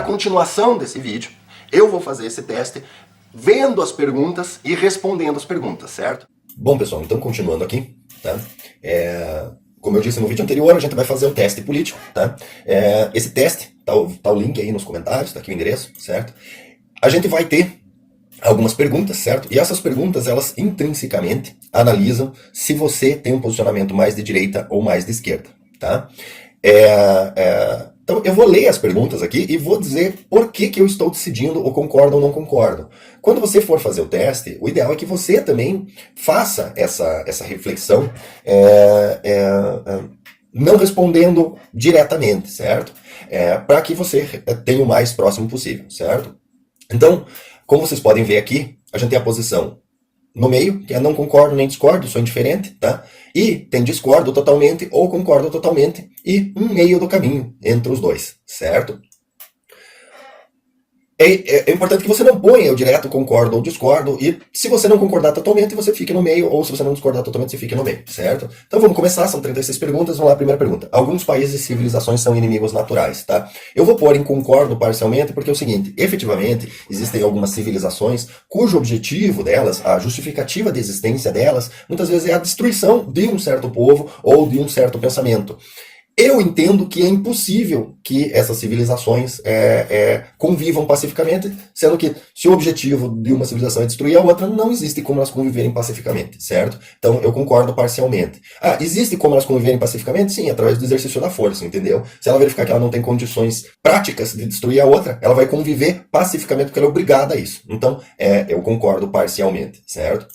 continuação desse vídeo, eu vou fazer esse teste vendo as perguntas e respondendo as perguntas, certo? Bom, pessoal, então continuando aqui, tá? Como eu disse no vídeo anterior, a gente vai fazer um teste político, tá? Esse teste, tá o link aí nos comentários, tá aqui o endereço, certo? A gente vai ter algumas perguntas, certo? E essas perguntas, elas intrinsecamente analisam se você tem um posicionamento mais de direita ou mais de esquerda, tá? Então eu vou ler as perguntas aqui e vou dizer por que eu estou decidindo ou concordo ou não concordo. Quando você for fazer o teste, o ideal é que você também faça essa reflexão, não respondendo diretamente, certo? Para que você tenha o mais próximo possível, certo? Então, como vocês podem ver aqui, a gente tem a posição no meio, que é não concordo nem discordo, sou indiferente, tá? E tem discordo totalmente ou concordo totalmente e um meio do caminho entre os dois, certo? É importante que você não ponha eu direto concordo ou discordo, e se você não concordar totalmente, você fique no meio, ou se você não discordar totalmente, você fique no meio, certo? Então vamos começar, são 36 perguntas, vamos lá, primeira pergunta. Alguns países e civilizações são inimigos naturais, tá? Eu vou pôr em concordo parcialmente, porque é o seguinte, efetivamente, existem algumas civilizações cujo objetivo delas, a justificativa de existência delas, muitas vezes é a destruição de um certo povo ou de um certo pensamento. Eu entendo que é impossível que essas civilizações convivam pacificamente, sendo que se o objetivo de uma civilização é destruir a outra, não existe como elas conviverem pacificamente, certo? Então eu concordo parcialmente. Existe como elas conviverem pacificamente? Sim, através do exercício da força, entendeu? Se ela verificar que ela não tem condições práticas de destruir a outra, ela vai conviver pacificamente porque ela é obrigada a isso. Então eu concordo parcialmente, certo?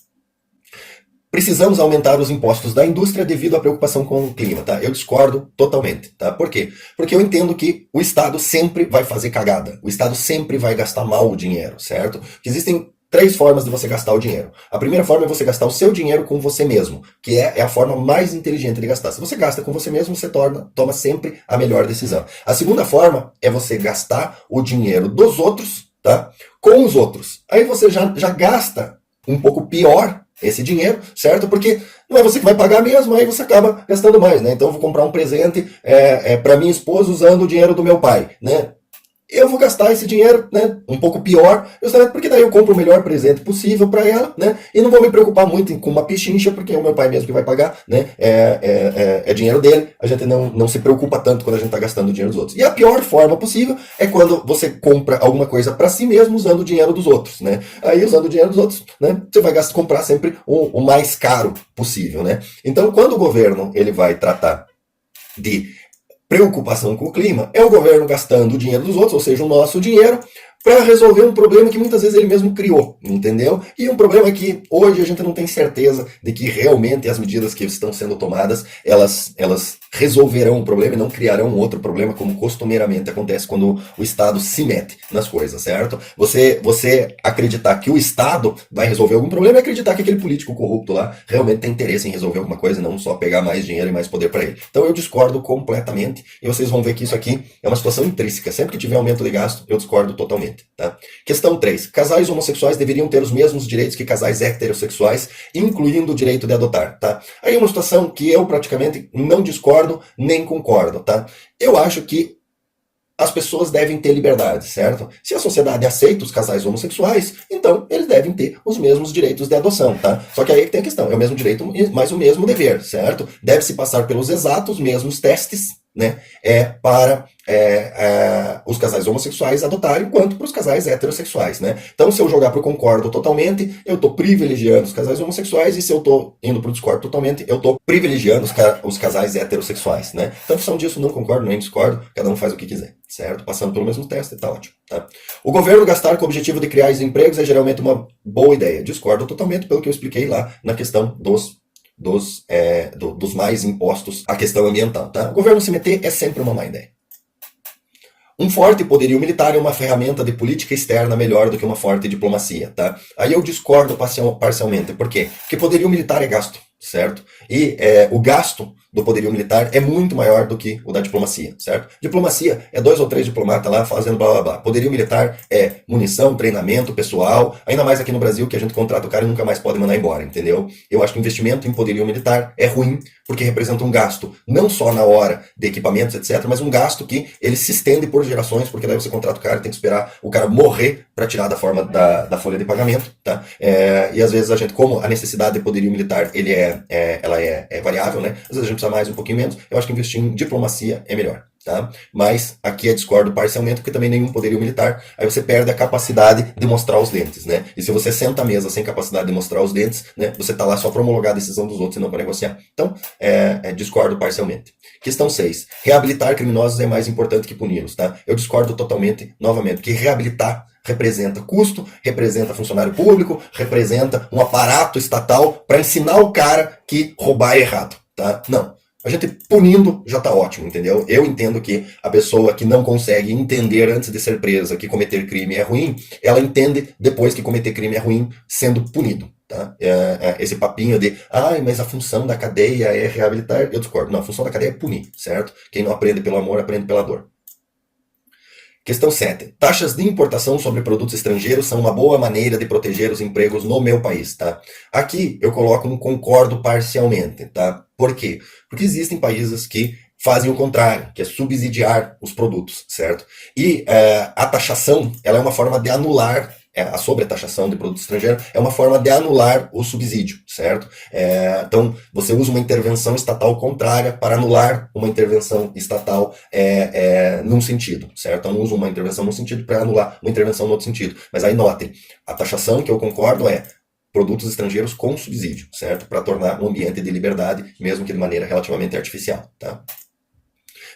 Precisamos aumentar os impostos da indústria devido à preocupação com o clima, tá? Eu discordo totalmente, tá? Por quê? Porque eu entendo que o Estado sempre vai fazer cagada. O Estado sempre vai gastar mal o dinheiro, certo? Que existem 3 formas de você gastar o dinheiro. A primeira forma é você gastar o seu dinheiro com você mesmo, que é a forma mais inteligente de gastar. Se você gasta com você mesmo, você toma sempre a melhor decisão. A segunda forma é você gastar o dinheiro dos outros, tá? Com os outros. Aí você já gasta um pouco pior esse dinheiro, certo? Porque não é você que vai pagar mesmo, aí você acaba gastando mais, né? Então eu vou comprar um presente para minha esposa usando o dinheiro do meu pai, né? Eu vou gastar esse dinheiro, né, um pouco pior, justamente porque daí eu compro o melhor presente possível para ela, né, e não vou me preocupar muito com uma pichincha, porque é o meu pai mesmo que vai pagar, né, é dinheiro dele, a gente não se preocupa tanto quando a gente está gastando o dinheiro dos outros. E a pior forma possível é quando você compra alguma coisa para si mesmo usando o dinheiro dos outros, né, aí usando o dinheiro dos outros, né, você vai comprar sempre o mais caro possível, né. Então quando o governo ele vai tratar de preocupação com o clima, é o governo gastando o dinheiro dos outros, ou seja, o nosso dinheiro, para resolver um problema que muitas vezes ele mesmo criou, entendeu? E um problema que hoje a gente não tem certeza de que realmente as medidas que estão sendo tomadas, elas resolverão o problema e não criarão outro problema, como costumeiramente acontece quando o Estado se mete nas coisas, certo? Você acreditar que o Estado vai resolver algum problema é acreditar que aquele político corrupto lá realmente tem interesse em resolver alguma coisa e não só pegar mais dinheiro e mais poder para ele. Então eu discordo completamente e vocês vão ver que isso aqui é uma situação intrínseca. Sempre que tiver aumento de gasto, eu discordo totalmente. Tá? Questão 3. Casais homossexuais deveriam ter os mesmos direitos que casais heterossexuais, incluindo o direito de adotar. Tá? Aí é uma situação que eu praticamente não discordo nem concordo. Tá? Eu acho que as pessoas devem ter liberdade, certo? Se a sociedade aceita os casais homossexuais, então eles devem ter os mesmos direitos de adoção, tá? Só que aí que tem a questão, é o mesmo direito, mas o mesmo dever, certo? Deve-se passar pelos exatos mesmos testes, né? Para os casais homossexuais adotarem, quanto para os casais heterossexuais, né? Então, se eu jogar para o concordo totalmente, eu estou privilegiando os casais homossexuais, e se eu estou indo para o discordo totalmente, eu estou privilegiando os casais heterossexuais, né? Então, em função disso, não concordo nem discordo, cada um faz o que quiser, certo? Passando pelo mesmo teste, tá ótimo, tá? O governo gastar com o objetivo de criar empregos é geralmente uma boa ideia. Discordo totalmente pelo que eu expliquei lá na questão dos mais impostos à questão ambiental, tá? O governo se meter é sempre uma má ideia. Um forte poderio militar é uma ferramenta de política externa melhor do que uma forte diplomacia, tá? Aí eu discordo parcialmente. Por quê? Porque poderio militar é gasto, certo? E o gasto do poderio militar é muito maior do que o da diplomacia, certo? Diplomacia é 2 ou 3 diplomatas lá fazendo blá blá blá. Poderio militar é munição, treinamento, pessoal, ainda mais aqui no Brasil que a gente contrata o cara e nunca mais pode mandar embora, entendeu? Eu acho que o investimento em poderio militar é ruim porque representa um gasto, não só na hora de equipamentos, etc., mas um gasto que ele se estende por gerações, porque daí você contrata o cara e tem que esperar o cara morrer para tirar da forma da folha de pagamento, tá? E às vezes a gente, como a necessidade de poderio militar ela é variável, né? Às vezes a gente precisa mais, um pouquinho menos. Eu acho que investir em diplomacia é melhor. Tá? Mas aqui eu discordo parcialmente, porque também nenhum poderio militar, aí você perde a capacidade de mostrar os dentes, né? E se você senta à mesa sem capacidade de mostrar os dentes, né, você tá lá só para homologar a decisão dos outros e não para negociar. Então, discordo parcialmente. Questão 6. Reabilitar criminosos é mais importante que puni-los, tá? Eu discordo totalmente, novamente, porque reabilitar representa custo, representa funcionário público, representa um aparato estatal para ensinar o cara que roubar é errado, tá? Não. A gente punindo já tá ótimo, entendeu? Eu entendo que a pessoa que não consegue entender antes de ser presa que cometer crime é ruim, ela entende depois que cometer crime é ruim sendo punido, tá? Esse papinho de, mas a função da cadeia é reabilitar, eu discordo. Não, a função da cadeia é punir, certo? Quem não aprende pelo amor, aprende pela dor. Questão 7. Taxas de importação sobre produtos estrangeiros são uma boa maneira de proteger os empregos no meu país, tá? Aqui eu coloco um concordo parcialmente, tá? Por quê? Porque existem países que fazem o contrário, que é subsidiar os produtos, certo? E a taxação, ela é uma forma de anular a sobretaxação de produto estrangeiro é uma forma de anular o subsídio, certo? Então, você usa uma intervenção estatal contrária para anular uma intervenção estatal num sentido, certo? Então, usa uma intervenção num sentido para anular uma intervenção no outro sentido. Mas aí notem, a taxação que eu concordo é produtos estrangeiros com subsídio, certo? Para tornar um ambiente de liberdade, mesmo que de maneira relativamente artificial, tá?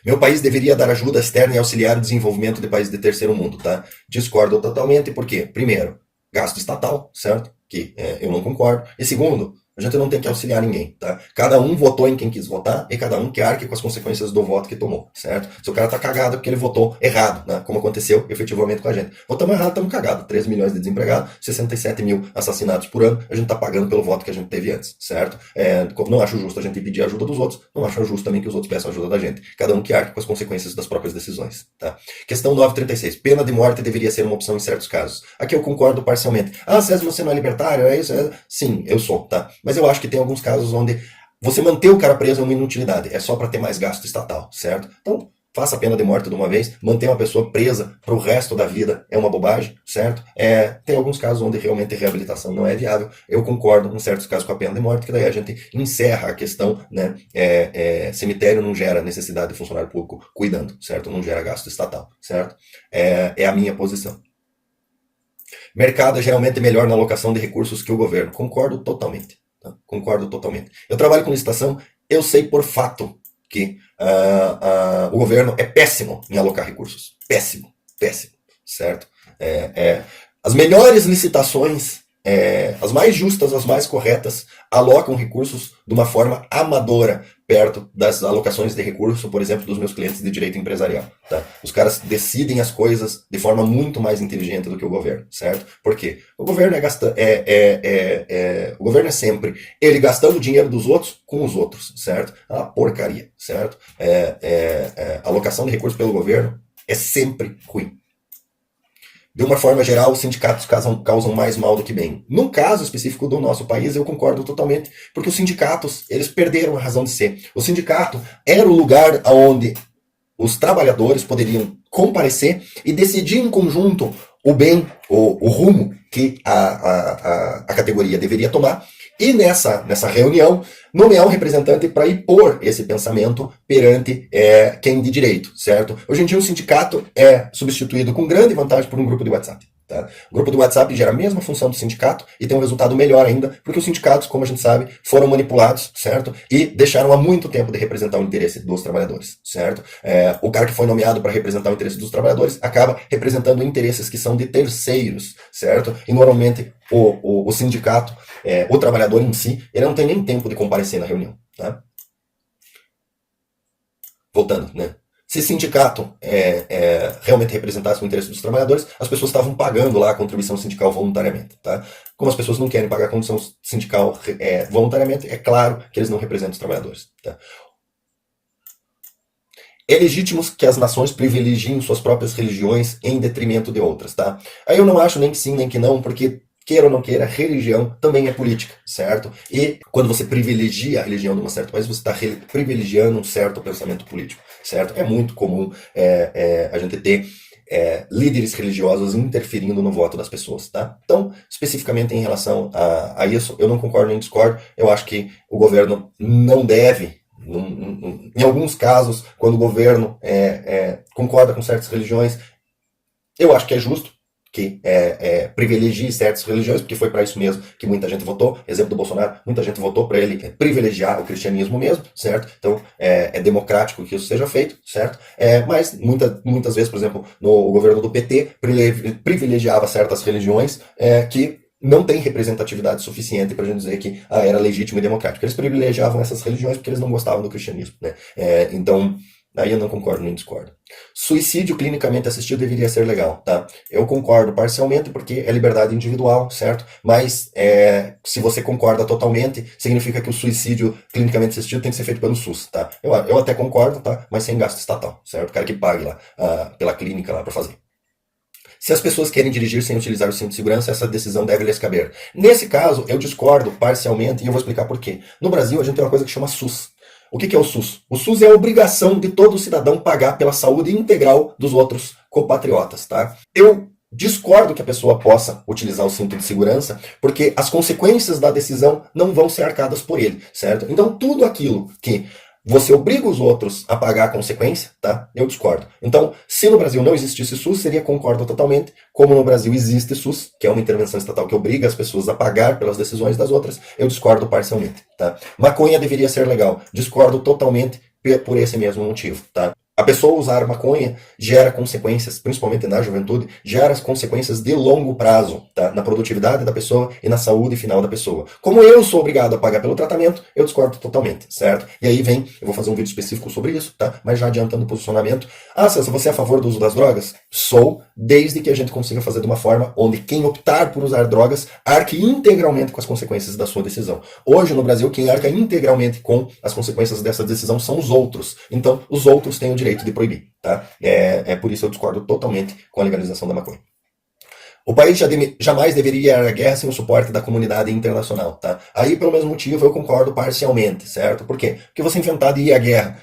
Meu país deveria dar ajuda externa e auxiliar o desenvolvimento de países de terceiro mundo, tá? Discordo totalmente, porque, primeiro, gasto estatal, certo? Que eu não concordo. E segundo, a gente não tem que auxiliar ninguém, tá? Cada um votou em quem quis votar e cada um que arque com as consequências do voto que tomou, certo? Se o cara tá cagado é porque ele votou errado, né? Como aconteceu efetivamente com a gente. Votamos errado, estamos cagados. 13 milhões de desempregados, 67 mil assassinatos por ano, a gente tá pagando pelo voto que a gente teve antes, certo? Não acho justo a gente pedir ajuda dos outros, não acho justo também que os outros peçam ajuda da gente. Cada um que arque com as consequências das próprias decisões, tá? Questão 936. Pena de morte deveria ser uma opção em certos casos. Aqui eu concordo parcialmente. César, você não é libertário? É isso? Sim, eu sou, tá? Mas eu acho que tem alguns casos onde você manter o cara preso é uma inutilidade, é só para ter mais gasto estatal, certo? Então, faça a pena de morte de uma vez, manter uma pessoa presa para o resto da vida é uma bobagem, certo? Tem alguns casos onde realmente a reabilitação não é viável. Eu concordo, em certos casos, com a pena de morte, que daí a gente encerra a questão, né? Cemitério não gera necessidade de funcionário público cuidando, certo? Não gera gasto estatal, certo? É a minha posição. Mercado é geralmente melhor na alocação de recursos que o governo. Concordo totalmente. Tá? Concordo totalmente. Eu trabalho com licitação, eu sei por fato que o governo é péssimo em alocar recursos. Péssimo, péssimo, certo? As melhores licitações, as mais justas, as mais corretas, alocam recursos de uma forma amadora, perto das alocações de recurso, por exemplo, dos meus clientes de direito empresarial. Tá? Os caras decidem as coisas de forma muito mais inteligente do que o governo, certo? Por quê? O governo o governo é sempre ele gastando o dinheiro dos outros com os outros, certo? É uma porcaria, certo? A alocação de recursos pelo governo é sempre ruim. De uma forma geral, os sindicatos causam mais mal do que bem. No caso específico do nosso país, eu concordo totalmente, porque os sindicatos, eles perderam a razão de ser. O sindicato era o lugar onde os trabalhadores poderiam comparecer e decidir em conjunto o bem, o rumo que a categoria deveria tomar, e nessa reunião nomear um representante para impor esse pensamento perante quem de direito, certo? Hoje em dia o sindicato é substituído com grande vantagem por um grupo de WhatsApp. Tá? O grupo do WhatsApp gera a mesma função do sindicato e tem um resultado melhor ainda, porque os sindicatos, como a gente sabe, foram manipulados, certo? E deixaram há muito tempo de representar o interesse dos trabalhadores, certo? O cara que foi nomeado para representar o interesse dos trabalhadores acaba representando interesses que são de terceiros, certo? E normalmente o sindicato, o trabalhador em si, ele não tem nem tempo de comparecer na reunião, tá? Voltando, né? Se sindicato realmente representasse o interesse dos trabalhadores, as pessoas estavam pagando lá a contribuição sindical voluntariamente. Tá? Como as pessoas não querem pagar a contribuição sindical voluntariamente, é claro que eles não representam os trabalhadores. Tá? É legítimo que as nações privilegiem suas próprias religiões em detrimento de outras, tá? Aí eu não acho nem que sim, nem que não, porque queira ou não queira, religião também é política, certo? E quando você privilegia a religião de um certo país, você está privilegiando um certo pensamento político, certo? É muito comum a gente ter líderes religiosos interferindo no voto das pessoas, tá? Então, especificamente em relação a isso, eu não concordo nem discordo. Eu acho que o governo não deve, em alguns casos, quando o governo concorda com certas religiões, eu acho que é justo que privilegie certas religiões, porque foi para isso mesmo que muita gente votou. Exemplo do Bolsonaro, muita gente votou para ele privilegiar o cristianismo mesmo, certo? Então é democrático que isso seja feito, certo? Mas muitas vezes, por exemplo, no governo do PT, privilegiava certas religiões que não tem representatividade suficiente para a gente dizer que era legítimo e democrático. Eles privilegiavam essas religiões porque eles não gostavam do cristianismo, né? Então, aí eu não concordo nem discordo. Suicídio clinicamente assistido deveria ser legal, tá? Eu concordo parcialmente porque é liberdade individual, certo? Mas se você concorda totalmente, significa que o suicídio clinicamente assistido tem que ser feito pelo SUS, tá? Eu até concordo, tá? Mas sem gasto estatal, certo? O cara que pague lá pela clínica lá para fazer. Se as pessoas querem dirigir sem utilizar o cinto de segurança, essa decisão deve lhes caber. Nesse caso, eu discordo parcialmente e eu vou explicar por quê. No Brasil, a gente tem uma coisa que chama SUS. O que é o SUS? O SUS é a obrigação de todo cidadão pagar pela saúde integral dos outros compatriotas, tá? Eu discordo que a pessoa possa utilizar o cinto de segurança, porque as consequências da decisão não vão ser arcadas por ele, certo? Então, tudo aquilo que você obriga os outros a pagar a consequência, tá? Eu discordo. Então, se no Brasil não existisse SUS, seria concordo totalmente. Como no Brasil existe SUS, que é uma intervenção estatal que obriga as pessoas a pagar pelas decisões das outras, eu discordo parcialmente, tá? Maconha deveria ser legal. Discordo totalmente por esse mesmo motivo, tá? A pessoa usar maconha gera consequências, principalmente na juventude, gera consequências de longo prazo, tá? Na produtividade da pessoa e na saúde final da pessoa. Como eu sou obrigado a pagar pelo tratamento, eu discordo totalmente, certo? E aí vem, eu vou fazer um vídeo específico sobre isso, tá? Mas já adiantando o posicionamento. Ah, César, você é a favor do uso das drogas? Sou, desde que a gente consiga fazer de uma forma onde quem optar por usar drogas arque integralmente com as consequências da sua decisão. Hoje, no Brasil, quem arca integralmente com as consequências dessa decisão são os outros. Então, os outros têm o direito de proibir, tá? Por isso eu discordo totalmente com a legalização da maconha. O país jamais deveria ir à guerra sem o suporte da comunidade internacional, tá? Aí, pelo mesmo motivo, eu concordo parcialmente, certo? Por quê? Porque você inventar de ir à guerra,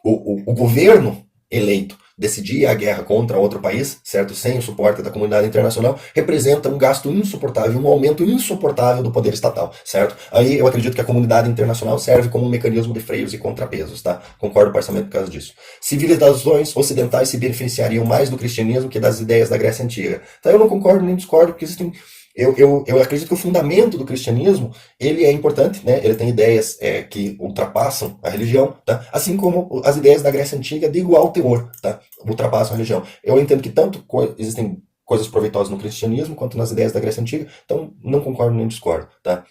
o governo eleito decidir a guerra contra outro país, certo? Sem o suporte da comunidade internacional, representa um gasto insuportável, um aumento insuportável do poder estatal, certo? Aí eu acredito que a comunidade internacional serve como um mecanismo de freios e contrapesos, tá? Concordo parcialmente por causa disso. Civilizações ocidentais se beneficiariam mais do cristianismo que das ideias da Grécia Antiga. Então eu não concordo nem discordo, porque existem... Eu acredito que o fundamento do cristianismo, ele é importante, né? Ele tem ideias que ultrapassam a religião, tá? Assim como as ideias da Grécia Antiga de igual teor, tá? Ultrapassam a religião. Eu entendo que tanto existem coisas proveitosas no cristianismo quanto nas ideias da Grécia Antiga, então não concordo nem discordo, tá?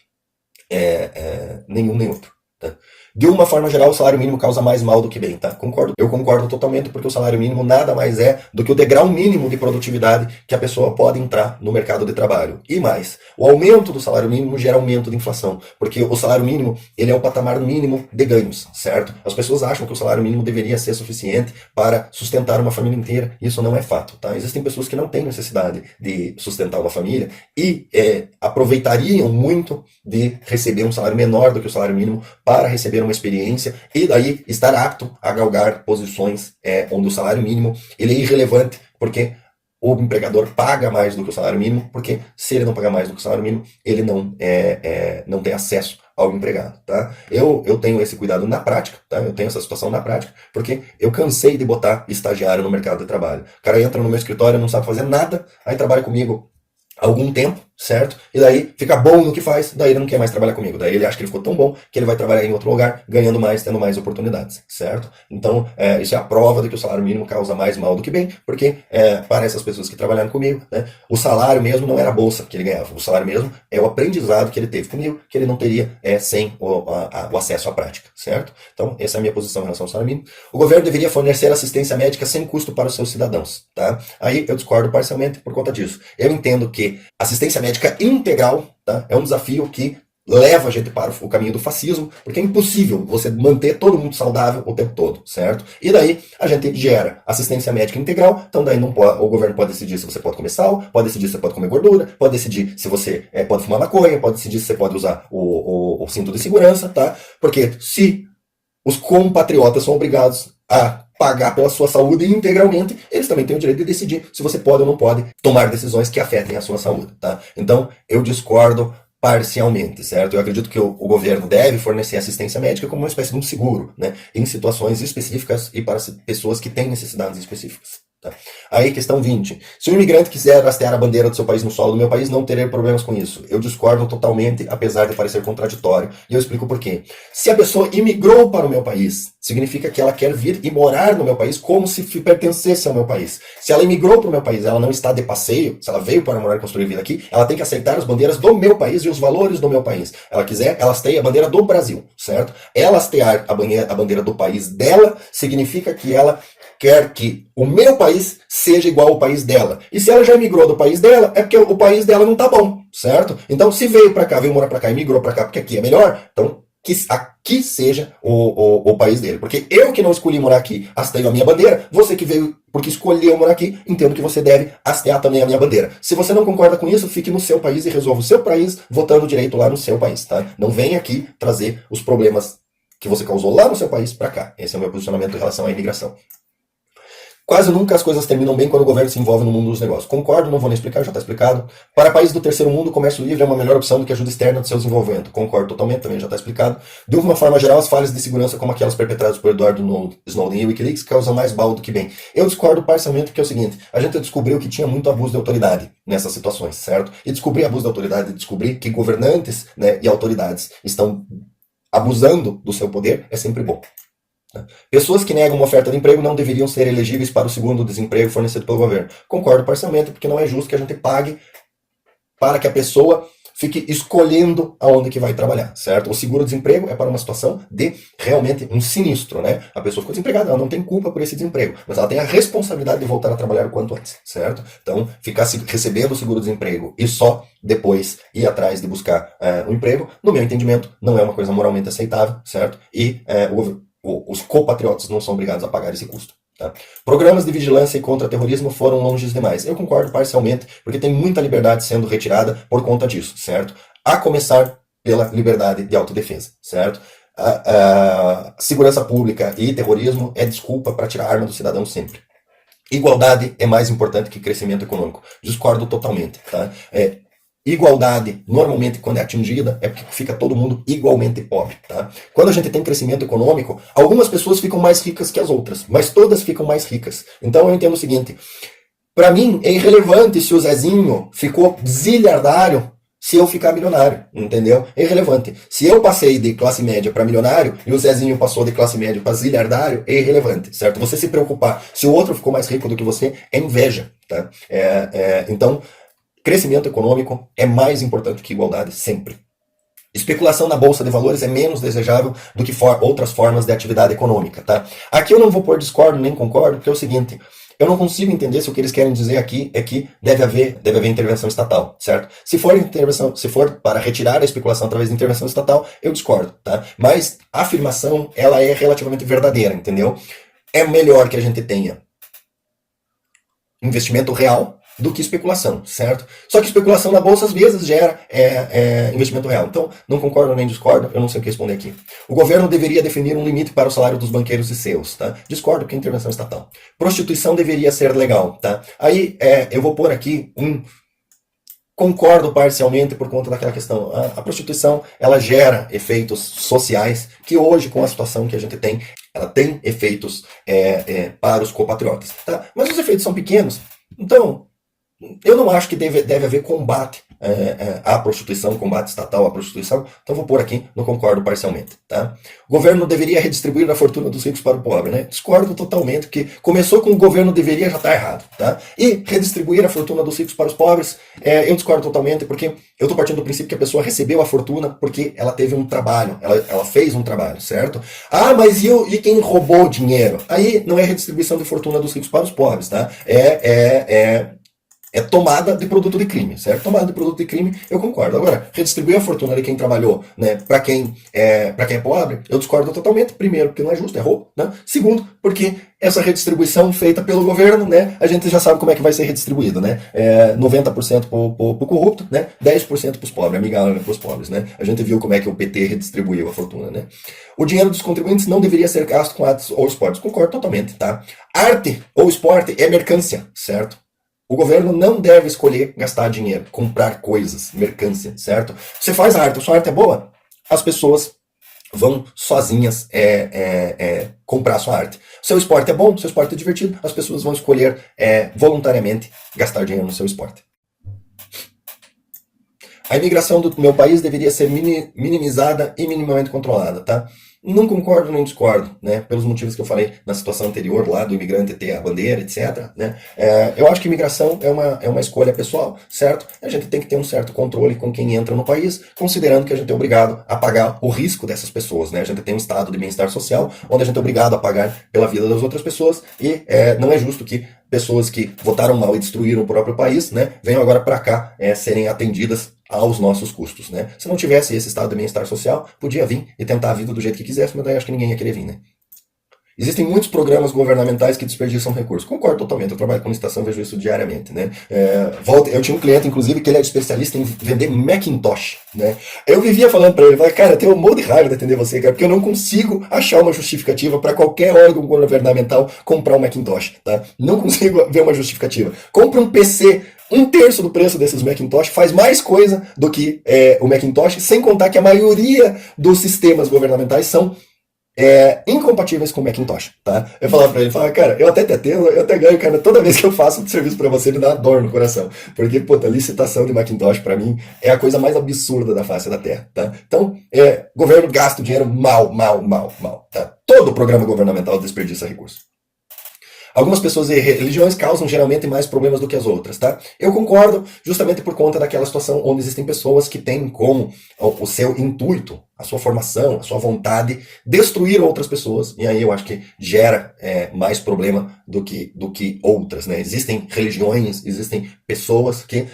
Nenhum nem outro, tá? De uma forma geral, o salário mínimo causa mais mal do que bem, tá? Concordo. Eu concordo totalmente, porque o salário mínimo nada mais é do que o degrau mínimo de produtividade que a pessoa pode entrar no mercado de trabalho. E mais, o aumento do salário mínimo gera aumento de inflação, porque o salário mínimo, ele é o patamar mínimo de ganhos, certo? As pessoas acham que o salário mínimo deveria ser suficiente para sustentar uma família inteira. Isso não é fato, tá? Existem pessoas que não têm necessidade de sustentar uma família e aproveitariam muito de receber um salário menor do que o salário mínimo para receber uma experiência e daí estar apto a galgar posições onde o salário mínimo ele é irrelevante, porque o empregador paga mais do que o salário mínimo, porque se ele não pagar mais do que o salário mínimo, ele não tem acesso ao empregado, tá? Eu tenho esse cuidado na prática, tá? Eu tenho essa situação na prática, porque eu cansei de botar estagiário no mercado de trabalho. O cara entra no meu escritório, não sabe fazer nada, aí trabalha comigo algum tempo, certo? E daí fica bom no que faz, daí ele não quer mais trabalhar comigo. Daí ele acha que ele ficou tão bom que ele vai trabalhar em outro lugar, ganhando mais, tendo mais oportunidades, certo? Então, isso é a prova de que o salário mínimo causa mais mal do que bem, porque para essas pessoas que trabalharam comigo, né, o salário mesmo não era a bolsa que ele ganhava, o salário mesmo é o aprendizado que ele teve comigo, que ele não teria sem o acesso à prática, certo? Então, essa é a minha posição em relação ao salário mínimo. O governo deveria fornecer assistência médica sem custo para os seus cidadãos, tá? Aí eu discordo parcialmente por conta disso. Eu entendo que assistência médica integral, tá, é um desafio que leva a gente para o caminho do fascismo, porque é impossível você manter todo mundo saudável o tempo todo, certo? E daí a gente gera assistência médica integral, então daí não pode, o governo pode decidir se você pode comer sal, pode decidir se você pode comer gordura, pode decidir se você pode fumar maconha, pode decidir se você pode usar o cinto de segurança, tá? Porque se os compatriotas são obrigados a pagar pela sua saúde integralmente, eles também têm o direito de decidir se você pode ou não pode tomar decisões que afetem a sua saúde, tá? Então, eu discordo parcialmente, certo? Eu acredito que o governo deve fornecer assistência médica como uma espécie de um seguro, né? Em situações específicas e para pessoas que têm necessidades específicas. Tá? Aí, questão 20. Se um imigrante quiser hastear a bandeira do seu país no solo do meu país, não terei problemas com isso. Eu discordo totalmente, apesar de parecer contraditório. E eu explico por quê. Se a pessoa imigrou para o meu país, significa que ela quer vir e morar no meu país como se pertencesse ao meu país. Se ela imigrou para o meu país, ela não está de passeio, se ela veio para morar e construir vida aqui, ela tem que aceitar as bandeiras do meu país e os valores do meu país. Ela quiser, ela hasteia a bandeira do Brasil, certo? Ela hastear a bandeira do país dela, significa que ela quer que o meu país seja igual ao país dela. E se ela já emigrou do país dela, é porque o país dela não tá bom, certo? Então, se veio para cá, veio morar para cá e migrou para cá porque aqui é melhor, então que aqui seja o país dele. Porque eu que não escolhi morar aqui, hasteio a minha bandeira, você que veio porque escolheu morar aqui, entendo que você deve hastear também a minha bandeira. Se você não concorda com isso, fique no seu país e resolva o seu país votando direito lá no seu país, tá? Não venha aqui trazer os problemas que você causou lá no seu país para cá. Esse é o meu posicionamento em relação à imigração. Quase nunca as coisas terminam bem quando o governo se envolve no mundo dos negócios. Concordo, não vou nem explicar, já está explicado. Para países do terceiro mundo, o comércio livre é uma melhor opção do que a ajuda externa do seu desenvolvimento. Concordo totalmente, também já está explicado. De uma forma geral, as falhas de segurança como aquelas perpetradas por Edward Snowden e Wikileaks causam mais mal do que bem. Eu discordo parcialmente porque é o seguinte, a gente descobriu que tinha muito abuso de autoridade nessas situações, certo? E descobrir abuso de autoridade, descobrir que governantes, né, e autoridades estão abusando do seu poder é sempre bom. Pessoas que negam uma oferta de emprego não deveriam ser elegíveis para o segundo desemprego fornecido pelo governo. Concordo parcialmente, porque não é justo que a gente pague para que a pessoa fique escolhendo aonde que vai trabalhar, certo? O seguro-desemprego é para uma situação de realmente um sinistro, né? A pessoa ficou desempregada, ela não tem culpa por esse desemprego, mas ela tem a responsabilidade de voltar a trabalhar o quanto antes, certo? Então, ficar recebendo o seguro-desemprego e só depois ir atrás de buscar um emprego, no meu entendimento, não é uma coisa moralmente aceitável, certo? E os compatriotas não são obrigados a pagar esse custo. Tá? Programas de vigilância e contra-terrorismo foram longe demais. Eu concordo parcialmente, porque tem muita liberdade sendo retirada por conta disso, certo? A começar pela liberdade de autodefesa, certo? A segurança pública e terrorismo é desculpa para tirar a arma do cidadão sempre. Igualdade é mais importante que crescimento econômico. Discordo totalmente. Tá? Igualdade, normalmente, quando é atingida, é porque fica todo mundo igualmente pobre. Tá? Quando a gente tem crescimento econômico, algumas pessoas ficam mais ricas que as outras, mas todas ficam mais ricas. Então eu entendo o seguinte, para mim é irrelevante se o Zezinho ficou zilhardário se eu ficar milionário, entendeu? É irrelevante. Se eu passei de classe média para milionário e o Zezinho passou de classe média para zilhardário, é irrelevante, certo? Você se preocupar se o outro ficou mais rico do que você é inveja. Tá? Então, crescimento econômico é mais importante que igualdade, sempre. Especulação na bolsa de valores é menos desejável do que outras formas de atividade econômica. Tá? Aqui eu não vou pôr discordo nem concordo, porque é o seguinte, eu não consigo entender se o que eles querem dizer aqui é que deve haver intervenção estatal, certo? Se for para retirar a especulação através de intervenção estatal, eu discordo, tá? Mas a afirmação, ela é relativamente verdadeira, entendeu? É melhor que a gente tenha investimento real do que especulação, certo? Só que especulação na bolsa às vezes gera investimento real. Então, não concordo nem discordo, eu não sei o que responder aqui. O governo deveria definir um limite para o salário dos banqueiros e seus, tá? Discordo que é intervenção estatal. Prostituição deveria ser legal, tá? Aí, eu vou pôr aqui concordo parcialmente por conta daquela questão. A prostituição, ela gera efeitos sociais que hoje, com a situação que a gente tem, ela tem efeitos para os compatriotas, tá? Mas os efeitos são pequenos, então eu não acho que deve haver combate à prostituição, combate estatal à prostituição, então vou pôr aqui, não concordo parcialmente. Tá? O governo deveria redistribuir a fortuna dos ricos para o pobre, né? Discordo totalmente, porque começou com o governo deveria, já está errado. Tá? E redistribuir a fortuna dos ricos para os pobres, eu discordo totalmente, porque eu estou partindo do princípio que a pessoa recebeu a fortuna porque ela teve um trabalho, ela fez um trabalho, certo? Ah, mas e quem roubou o dinheiro? Aí não é redistribuição de fortuna dos ricos para os pobres, tá? é tomada de produto de crime, certo? Tomada de produto de crime, eu concordo. Agora, redistribuir a fortuna de quem trabalhou, né, para quem é pobre, eu discordo totalmente. Primeiro, porque não é justo, é roubo, né? Segundo, porque essa redistribuição feita pelo governo, né, a gente já sabe como é que vai ser redistribuído, né? 90% pro corrupto, né? 10% pros pobres, amigável pros pobres, né? A gente viu como é que o PT redistribuiu a fortuna, né? O dinheiro dos contribuintes não deveria ser gasto com artes ou esportes. Concordo totalmente, tá? Arte ou esporte é mercância, certo? O governo não deve escolher gastar dinheiro, comprar coisas, mercância, certo? Você faz arte, a sua arte é boa, as pessoas vão sozinhas comprar sua arte. Seu esporte é bom, seu esporte é divertido, as pessoas vão escolher voluntariamente gastar dinheiro no seu esporte. A imigração do meu país deveria ser minimizada e minimamente controlada, tá? Não concordo nem discordo, né? Pelos motivos que eu falei na situação anterior, lá do imigrante ter a bandeira, etc. Né? Eu acho que imigração é uma escolha pessoal, certo? A gente tem que ter um certo controle com quem entra no país, considerando que a gente é obrigado a pagar o risco dessas pessoas, né? A gente tem um estado de bem-estar social, onde a gente é obrigado a pagar pela vida das outras pessoas, e não é justo que pessoas que votaram mal e destruíram o próprio país, né, venham agora para cá serem atendidas aos nossos custos, né? Se não tivesse esse estado de bem-estar social, podia vir e tentar a vida do jeito que quisesse, mas daí acho que ninguém ia querer vir, né? Existem muitos programas governamentais que desperdiçam recursos. Concordo totalmente, eu trabalho com licitação, vejo isso diariamente, né? Eu tinha um cliente, inclusive, que ele é especialista em vender Macintosh, né? Eu vivia falando para ele, cara, eu tenho um monte de raiva de atender você, cara, porque eu não consigo achar uma justificativa para qualquer órgão governamental comprar um Macintosh, tá? Não consigo ver uma justificativa. Compra um PC, 1/3 do preço desses Macintosh, faz mais coisa do que o Macintosh, sem contar que a maioria dos sistemas governamentais são incompatíveis com o Macintosh, tá? Eu falava pra ele, cara, eu até atendo, eu até ganho, cara, toda vez que eu faço um serviço pra você, me dá uma dor no coração, porque, puta, licitação de Macintosh pra mim é a coisa mais absurda da face da Terra, tá? Então, governo gasta o dinheiro mal, tá? Todo programa governamental desperdiça recurso. Algumas pessoas e religiões causam geralmente mais problemas do que as outras, tá? Eu concordo justamente por conta daquela situação onde existem pessoas que têm como o seu intuito, a sua formação, a sua vontade, destruir outras pessoas, e aí eu acho que gera mais problema do que outras, né? Existem religiões, existem pessoas que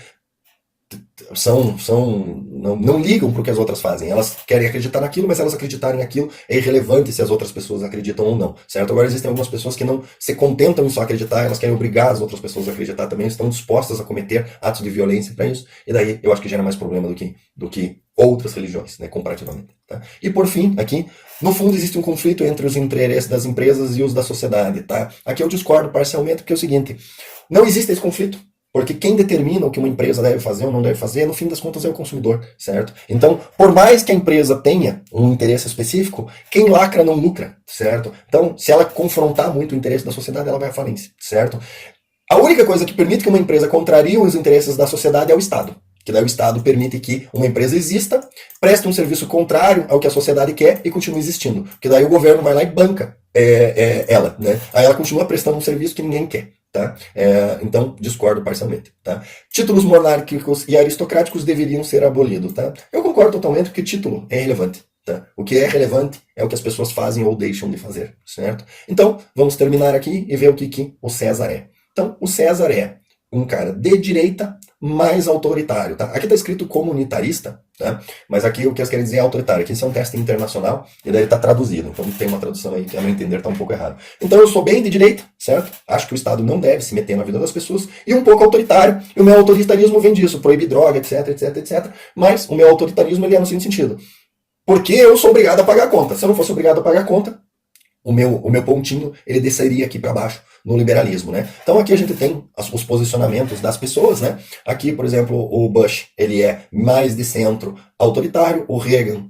não ligam para o que as outras fazem. Elas querem acreditar naquilo, mas elas acreditarem naquilo é irrelevante se as outras pessoas acreditam ou não, certo? Agora existem algumas pessoas que não se contentam em só acreditar, elas querem obrigar as outras pessoas a acreditar também, estão dispostas a cometer atos de violência para isso, e daí eu acho que gera mais problema do que outras religiões, né, comparativamente. Tá? E por fim, aqui, no fundo existe um conflito entre os interesses das empresas e os da sociedade. Tá? Aqui eu discordo parcialmente, porque é o seguinte, não existe esse conflito. Porque quem determina o que uma empresa deve fazer ou não deve fazer, no fim das contas, é o consumidor, certo? Então, por mais que a empresa tenha um interesse específico, quem lacra não lucra, certo? Então, se ela confrontar muito o interesse da sociedade, ela vai à falência, certo? A única coisa que permite que uma empresa contrarie os interesses da sociedade é o Estado. Que daí o Estado permite que uma empresa exista, preste um serviço contrário ao que a sociedade quer e continue existindo. Que daí o governo vai lá e banca ela, né? Aí ela continua prestando um serviço que ninguém quer. Tá? Então, discordo parcialmente. Tá? Títulos monárquicos e aristocráticos deveriam ser abolidos. Tá? Eu concordo totalmente que título é relevante. Tá? O que é relevante é o que as pessoas fazem ou deixam de fazer. Certo? Então, vamos terminar aqui e ver o que o César é. Então, o César é um cara de direita mais autoritário. Tá? Aqui está escrito comunitarista, tá? Mas aqui o que eles querem dizer é autoritário. Aqui isso é um teste internacional e daí está traduzido. Então tem uma tradução aí que, a meu entender, está um pouco errado. Então eu sou bem de direita, certo? Acho que o Estado não deve se meter na vida das pessoas e um pouco autoritário. E o meu autoritarismo vem disso, proibir droga, etc. Mas o meu autoritarismo ele é no seguinte sentido. Porque eu sou obrigado a pagar a conta. Se eu não fosse obrigado a pagar a conta, o meu pontinho ele desceria aqui para baixo no liberalismo, né? Então aqui a gente tem os posicionamentos das pessoas, né? Aqui, por exemplo, o Bush, ele é mais de centro autoritário, o Reagan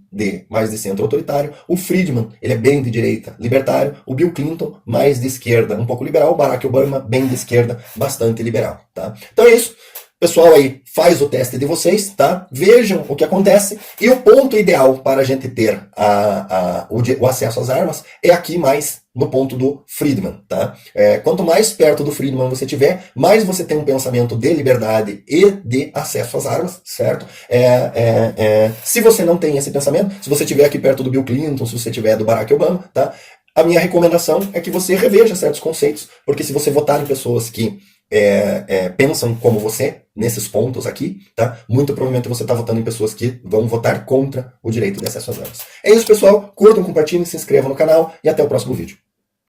mais de centro autoritário, o Friedman, ele é bem de direita, libertário, o Bill Clinton mais de esquerda, um pouco liberal, o Barack Obama bem de esquerda, bastante liberal, tá? Então é isso. Pessoal aí, faz o teste de vocês, tá? Vejam o que acontece. E o ponto ideal para a gente ter o acesso às armas é aqui mais no ponto do Friedman, tá? Quanto mais perto do Friedman você tiver, mais você tem um pensamento de liberdade e de acesso às armas, certo? Se você não tem esse pensamento, se você estiver aqui perto do Bill Clinton, se você estiver do Barack Obama, tá? A minha recomendação é que você reveja certos conceitos, porque se você votar em pessoas que pensam como você nesses pontos aqui, tá? Muito provavelmente você está votando em pessoas que vão votar contra o direito de acesso às armas. É isso, pessoal. Curtam, compartilhem, se inscrevam no canal e até o próximo vídeo.